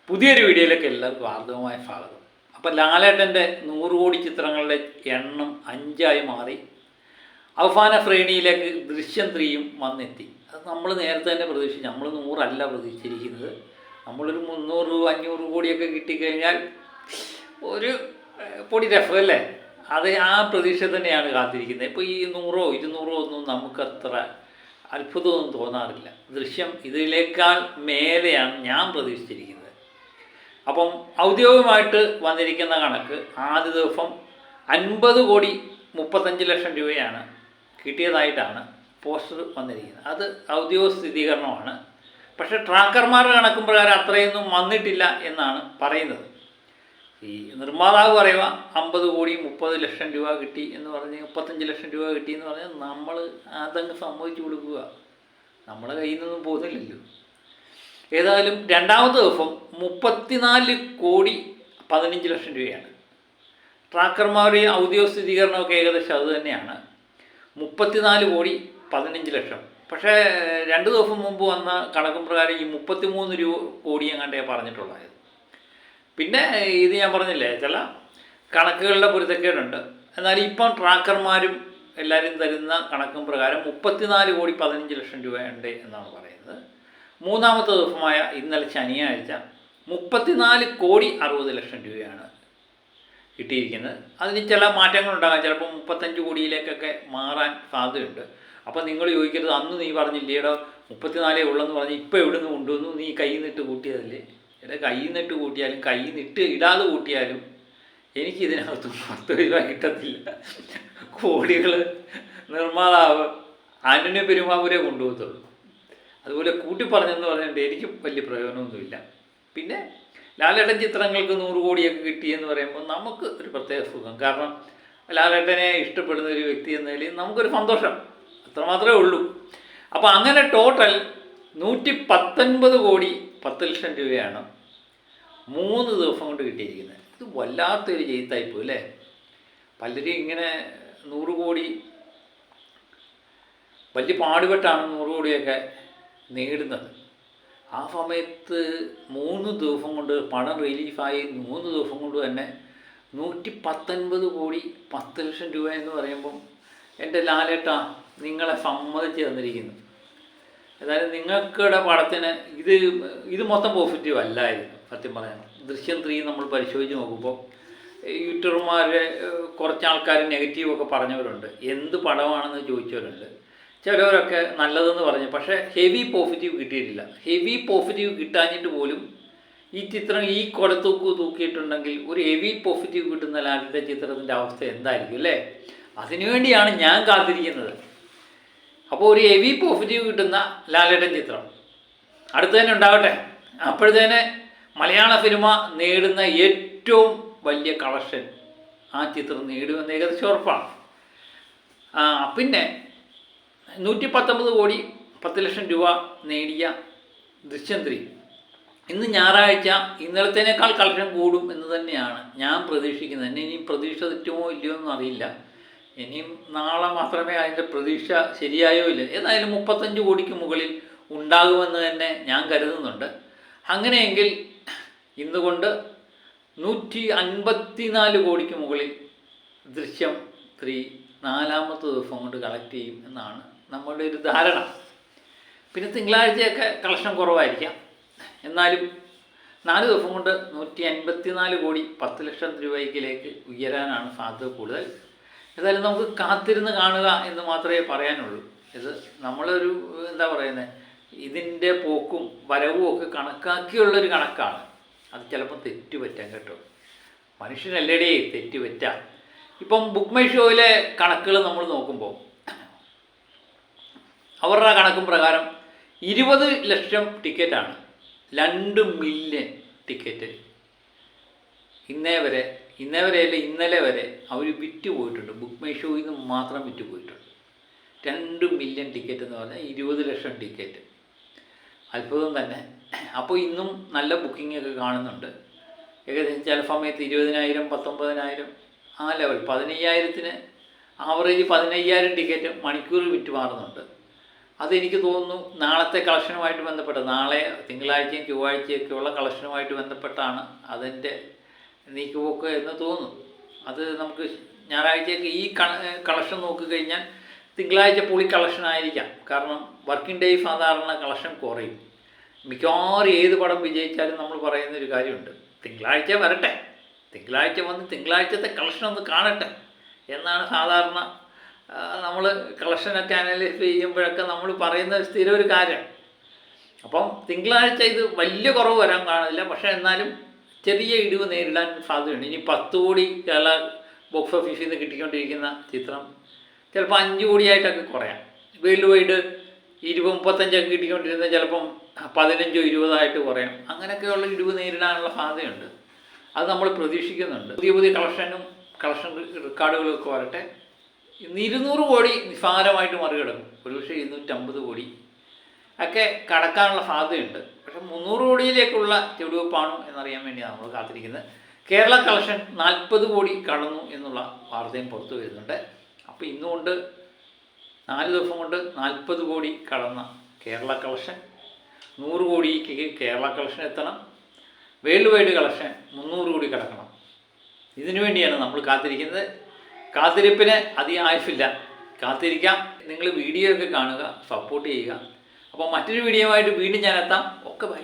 പുതിയൊരു വീഡിയോയിലേക്ക് എല്ലാവർക്കും ആർദ്രമായ സ്വാഗതം. അപ്പം ലാലേട്ടൻ്റെ 100 കോടി ചിത്രങ്ങളുടെ എണ്ണം 5ആയി മാറി. അവസാന ശ്രേണിയിലേക്ക് ദൃശ്യം 3യും വന്നെത്തി. അത് നമ്മൾ നേരത്തെ തന്നെ പ്രതീക്ഷിച്ചു. നമ്മൾ 100 പ്രതീക്ഷിച്ചിരിക്കുന്നത്. നമ്മളൊരു 300 500 കോടിയൊക്കെ കിട്ടിക്കഴിഞ്ഞാൽ ഒരു പൊടി രസമല്ലേ. അത് ആ പ്രതീക്ഷ തന്നെയാണ് കാത്തിരിക്കുന്നത്. ഇപ്പോൾ ഈ 100 200 ഒന്നും നമുക്കത്ര അത്ഭുതമൊന്നും തോന്നാറില്ല. ദൃശ്യം ഇതിനേക്കാൾ മേലെയാണ് ഞാൻ പ്രതീക്ഷിച്ചിരിക്കുന്നത്. അപ്പം ഔദ്യോഗികമായിട്ട് വന്നിരിക്കുന്ന കണക്ക് ആദ്യ ദിവസം 50 കോടി 35 ലക്ഷം രൂപയാണ് കിട്ടിയതായിട്ടാണ് പോസ്റ്റർ വന്നിരിക്കുന്നത്. അത് ഔദ്യോഗിക സ്ഥിരീകരണമാണ്. പക്ഷേ ട്രാക്കർമാരുടെ കണക്കും പ്രകാരം അത്രയൊന്നും വന്നിട്ടില്ല എന്നാണ് പറയുന്നത്. ഈ നിർമ്മാതാവ് പറയുക 50 കോടി 30 ലക്ഷം രൂപ കിട്ടി എന്ന് പറഞ്ഞ് 35 ലക്ഷം രൂപ കിട്ടി എന്ന് പറഞ്ഞാൽ നമ്മൾ അതങ്ങ് സമ്മതിച്ചു കൊടുക്കുക. നമ്മളെ കയ്യിൽ നിന്നൊന്നും പോകുന്നില്ലല്ലോ. ഏതായാലും രണ്ടാമത്തെ ദിവസം 34 കോടി 15 ലക്ഷം രൂപയാണ്. ട്രാക്കർമാരുടെ ഔദ്യോഗിക സ്ഥിരീകരണമൊക്കെ ഏകദേശം അത് തന്നെയാണ്, 34 കോടി 15 ലക്ഷം. പക്ഷേ 2 ദിവസം മുമ്പ് വന്ന കണക്കും പ്രകാരം ഈ 33 കോടി എങ്ങാണ്ടേ പറഞ്ഞിട്ടുള്ളത്. പിന്നെ ഇത് ഞാൻ പറഞ്ഞില്ലേ, ചില കണക്കുകളുടെ പൊരുത്തക്കേടുണ്ട്. എന്നാൽ ഇപ്പം ട്രാക്കർമാരും എല്ലാവരും തരുന്ന കണക്കും പ്രകാരം 34 കോടി 15 ലക്ഷം രൂപയുണ്ട് എന്നാണ് പറയുന്നത്. മൂന്നാമത്തെ ദിവസമായ ഇന്നലെ ശനിയാഴ്ച 34 കോടി 60 ലക്ഷം രൂപയാണ് കിട്ടിയിരിക്കുന്നത്. അതിന് ചില മാറ്റങ്ങളുണ്ടാകാം. ചിലപ്പോൾ 35 കോടിയിലേക്കൊക്കെ മാറാൻ സാധ്യതയുണ്ട്. അപ്പോൾ നിങ്ങൾ ചോദിക്കരുത്, അന്ന് നീ പറഞ്ഞില്ലേടോ 34 ഉള്ളെന്ന് പറഞ്ഞ് ഇപ്പോൾ എവിടെ നിന്ന് കൊണ്ടുവന്നു, നീ കൈ നിട്ട് കൂട്ടിയതല്ലേ. എൻ്റെ കൈ നിട്ട് കൂട്ടിയാലും കൈ നിട്ട് ഇടാതെ കൂട്ടിയാലും എനിക്ക് ഇതിനകത്ത് 10 രൂപ കിട്ടത്തില്ല. കോടികൾ നിർമ്മാതാവ് ആന്റണി പെരുമാവൂരെ കൊണ്ടുപോകത്തുള്ളൂ. അതുപോലെ കൂട്ടി പറഞ്ഞെന്ന് പറഞ്ഞിട്ട് എനിക്ക് വലിയ പ്രയോജനമൊന്നുമില്ല. പിന്നെ ലാലേട്ടൻ ചിത്രങ്ങൾക്ക് 100 കോടിയൊക്കെ കിട്ടിയെന്ന് പറയുമ്പോൾ നമുക്ക് ഒരു പ്രത്യേക സുഖം. കാരണം ലാലേട്ടനെ ഇഷ്ടപ്പെടുന്ന ഒരു വ്യക്തി എന്ന നിലയിൽ നമുക്കൊരു സന്തോഷം, അത്രമാത്രമേ ഉള്ളൂ. അപ്പോൾ അങ്ങനെ ടോട്ടൽ 119 കോടി 10 ലക്ഷം രൂപയാണ് 3 ദിവസം കൊണ്ട് കിട്ടിയിരിക്കുന്നത്. ഇത് വല്ലാത്തൊരു ചെയ്ത്തായിപ്പോയി അല്ലേ. പലരും ഇങ്ങനെ 100 കോടി വലിയ പാടുപെട്ടാണ് 100 കോടിയൊക്കെ നേടുന്നത്. ആ സമയത്ത് 3 ദിവസം കൊണ്ട് പണം റിലീഫായി 3 ദിവസം കൊണ്ട് തന്നെ 119 കോടി 10 ലക്ഷം രൂപ എന്ന് പറയുമ്പം എൻ്റെ ലാലേട്ടാ നിങ്ങളെ സമ്മതിച്ച് തന്നിരിക്കുന്നു. ഏതായാലും നിങ്ങൾക്കുടെ പടത്തിന് ഇത് മൊത്തം പോസിറ്റീവ് അല്ലായിരുന്നു സത്യം പറയാൻ. ദൃശ്യം 3 നമ്മൾ പരിശോധിച്ച് നോക്കുമ്പോൾ യൂട്യൂബർമാരെ കുറച്ച് ആൾക്കാർ നെഗറ്റീവൊക്കെ പറഞ്ഞവരുണ്ട്, എന്ത് പടമാണെന്ന് ചോദിച്ചവരുണ്ട്. ചിലവരൊക്കെ നല്ലതെന്ന് പറഞ്ഞു. പക്ഷേ ഹെവി പോസിറ്റീവ് കിട്ടിയിട്ടില്ല. ഹെവി പോസിറ്റീവ് കിട്ടാഞ്ഞിട്ട് പോലും ഈ ചിത്രം ഈ കൊലത്തൂക്ക് തൂക്കിയിട്ടുണ്ടെങ്കിൽ ഒരു ഹെവി പോസിറ്റീവ് കിട്ടുന്ന ലാലിൻ്റെ ചിത്രത്തിൻ്റെ അവസ്ഥ എന്തായിരിക്കും അല്ലേ. അതിനുവേണ്ടിയാണ് ഞാൻ കാത്തിരിക്കുന്നത്. അപ്പോൾ ഒരു ഹെവി പോസിറ്റീവ് കിട്ടുന്ന ലാലേട്ടൻ ചിത്രം അടുത്ത് തന്നെ ഉണ്ടാകട്ടെ. അപ്പോഴത്തേനെ മലയാള സിനിമ നേടുന്ന ഏറ്റവും വലിയ കളക്ഷൻ ആ ചിത്രം നേടുമെന്ന് ഏകദേശം ഉറപ്പാണ്. പിന്നെ 119 കോടി 10 ലക്ഷം രൂപ നേടിയ ദൃശ്യം 3 ഇന്ന് ഞായറാഴ്ച ഇന്നലത്തേനേക്കാൾ കളക്ഷൻ കൂടും എന്ന് തന്നെയാണ് ഞാൻ പ്രതീക്ഷിക്കുന്നത്. എന്നെ ഇനിയും പ്രതീക്ഷ തെറ്റുമോ ഇല്ലയോ എന്ന് അറിയില്ല. ഇനിയും നാളെ മാത്രമേ അതിൻ്റെ പ്രതീക്ഷ ശരിയായോ ഇല്ല. ഏതായാലും 35 കോടിക്ക് മുകളിൽ ഉണ്ടാകുമെന്ന് തന്നെ ഞാൻ കരുതുന്നുണ്ട്. അങ്ങനെയെങ്കിൽ ഇന്നുകൊണ്ട് 154 കോടിക്ക് മുകളിൽ ദൃശ്യം 3 4ാമത്തെ ദിവസം കൊണ്ട് കളക്ട് ചെയ്യും എന്നാണ് നമ്മളുടെ ഒരു ധാരണ. പിന്നെ തിങ്കളാഴ്ചയൊക്കെ കളക്ഷൻ കുറവായിരിക്കാം. എന്നാലും 4 ദിവസം കൊണ്ട് 154 കോടി 10 ലക്ഷം രൂപയിലേക്ക് ഉയരാനാണ് സാധ്യത കൂടുതൽ. ഏതായാലും നമുക്ക് കാത്തിരുന്ന് കാണുക എന്ന് മാത്രമേ പറയാനുള്ളൂ. ഇത് നമ്മളൊരു എന്താ പറയുന്നത്, ഇതിൻ്റെ പോക്കും വരവും ഒക്കെ കണക്കാക്കിയുള്ളൊരു കണക്കാണ്. അത് ചിലപ്പോൾ തെറ്റുപറ്റാം കേട്ടോ. മനുഷ്യനല്ലേടേ തെറ്റുപറ്റാം. ഇപ്പം ബുക്ക് മൈ ഷോയിലെ കണക്കുകൾ നമ്മൾ നോക്കുമ്പോൾ അവരുടെ കണക്കും പ്രകാരം 20 ലക്ഷം ടിക്കറ്റാണ്, 2 മില്യൺ ടിക്കറ്റ് ഇന്നലെ വരെ അവർ വിറ്റ് പോയിട്ടുണ്ട്. ബുക്ക് മൈ ഷോയിൽ നിന്ന് മാത്രം വിറ്റ് പോയിട്ടുണ്ട്. 2 മില്യൺ ടിക്കറ്റ് എന്ന് പറഞ്ഞാൽ 20 ലക്ഷം ടിക്കറ്റ്. അത്ഭുതം തന്നെ. അപ്പോൾ ഇന്നും നല്ല ബുക്കിങ്ങൊക്കെ കാണുന്നുണ്ട്. ഏകദേശം ചില സമയത്ത് 20,000 19,000 ആ ലെവൽ, 15,000-ന് ആവറേജ് 15,000 ടിക്കറ്റ് മണിക്കൂറിൽ വിറ്റ് മാറുന്നുണ്ട്. അതെനിക്ക് തോന്നുന്നു നാളത്തെ കളക്ഷനുമായിട്ട് ബന്ധപ്പെട്ട്, നാളെ തിങ്കളാഴ്ചയും ചൊവ്വാഴ്ചയൊക്കെയുള്ള കളക്ഷനുമായിട്ട് ബന്ധപ്പെട്ടാണ് അതിൻ്റെ നീക്കുപോക്ക് എന്ന് തോന്നുന്നു. അത് നമുക്ക് ഞായറാഴ്ചയൊക്കെ ഈ കളക്ഷൻ നോക്കിക്കഴിഞ്ഞാൽ തിങ്കളാഴ്ച പൊളി കളക്ഷൻ ആയിരിക്കാം. കാരണം വർക്കിംഗ് ഡേ സാധാരണ കളക്ഷൻ കുറയും. മിക്കവാറും ഏത് പടം വിജയിച്ചാലും നമ്മൾ പറയുന്നൊരു കാര്യമുണ്ട്, തിങ്കളാഴ്ച വരട്ടെ, തിങ്കളാഴ്ച വന്ന് തിങ്കളാഴ്ചത്തെ കളക്ഷൻ ഒന്ന് കാണട്ടെ എന്നാണ് സാധാരണ നമ്മൾ കളക്ഷനൊക്കെ അനലൈസ് ചെയ്യുമ്പോഴൊക്കെ നമ്മൾ പറയുന്ന സ്ഥിരം ഒരു കാര്യം. അപ്പം തിങ്കളാഴ്ച ഇത് വലിയ കുറവ് വരാൻ കാണില്ല, പക്ഷേ എന്നാലും ചെറിയ ഇടിവ് നേരിടാൻ സാധ്യതയുണ്ട്. ഇനി 10 കോടി കേരള ബോക്സ് ഓഫീസിൽ നിന്ന് കിട്ടിക്കൊണ്ടിരിക്കുന്ന ചിത്രം ചിലപ്പോൾ 5 കോടിയായിട്ടൊക്കെ കുറയാം. വേൾഡ് വൈഡ് 20-35 കിട്ടിക്കൊണ്ടിരുന്ന ചിലപ്പം 15-20 കുറയാം. അങ്ങനെയൊക്കെയുള്ള ഇടിവ് നേരിടാനുള്ള സാധ്യതയുണ്ട്. അത് നമ്മൾ പ്രതീക്ഷിക്കുന്നുണ്ട്. പുതിയ കളക്ഷൻ റെക്കോർഡുകളൊക്കെ വരട്ടെ. ഇന്ന് 200 കോടി നിസ്സാരമായിട്ട് മറികടക്കും. ഒരുപക്ഷെ 250 കോടി ഒക്കെ കടക്കാനുള്ള സാധ്യതയുണ്ട്. പക്ഷേ 300 കോടിയിലേക്കുള്ള ചുവടുവെപ്പാണോ എന്നറിയാൻ വേണ്ടിയാണ് നമ്മൾ കാത്തിരിക്കുന്നത്. കേരള കളക്ഷൻ 40 കോടി കടന്നു എന്നുള്ള വാർത്തയും പുറത്തു വരുന്നുണ്ട്. അപ്പോൾ ഇന്നുകൊണ്ട് 4 ദിവസം കൊണ്ട് 40 കോടി കടന്ന കേരള കളക്ഷൻ 100 കോടിക്ക് കേരള കളക്ഷൻ എത്തണം. വേൾഡ് വൈഡ് കളക്ഷൻ 300 കോടി കടക്കണം. ഇതിനു വേണ്ടിയാണ് നമ്മൾ കാത്തിരിക്കുന്നത്. കാത്തിരിപ്പിന് അധികം ആയുസില്ല, കാത്തിരിക്കാം. നിങ്ങൾ വീഡിയോ ഒക്കെ കാണുക, സപ്പോർട്ട് ചെയ്യുക. അപ്പോൾ മറ്റൊരു വീഡിയോയുമായിട്ട് വീണ്ടും ഞാൻ എത്താം. Okay, by.